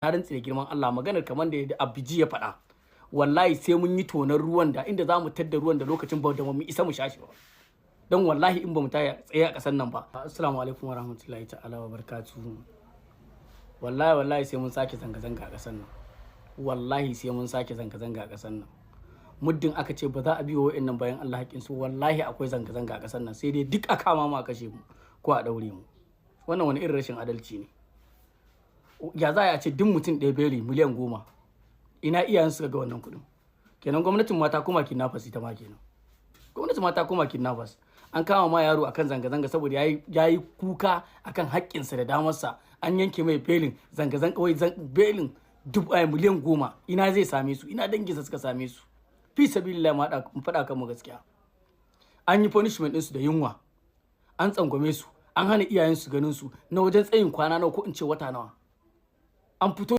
na rantsi da girman Allah maganar kamar da Abiji ya faɗa wallahi sai mun yi tonar ruwan da inda zamu tadda ruwan da lokacin ba da mu isa mu shashi ba dan wallahi in ba mu taya tsaye a ƙasar nan ba. Assalamu alaikum warahmatullahi ta'ala wabarakatuh. Wallahi sai mun sake zanga-zanga a ƙasar nan. Wallahi sai mun sake zanga-zanga a ƙasar nan. Muddin aka ce ba za a biyo wa'annan bayan Allah haƙin su wallahi akwai zanga-zanga a ƙasar nan sai dai duk aka ma mu a kashe mu ko a daure mu. Wannan wani irin rashin adalci ne. Ya za a ce duk mutum ɗaya beli miliyan 10 ina iyayen su ga wannan kuɗin. Kenan gwamnatin mata kuma kidnappers ita ma kenan. Gwamnatin mata kuma kidnappers an kama ma yaro akan zanga-zanga saboda yayi kuka akan haƙƙinsa da damarsa an yanke mai belin zanga-zanga wai belin miliyan 10 ina zai same su ina danginsa suka same su fi sabilillah ma da faɗa kan mu gaskiya an yi punishment ɗinsu da yunwa an tsangwame su an hana iyayen su ganin su na wajen tsayin kwana nawa ko in ce wata nawa an fito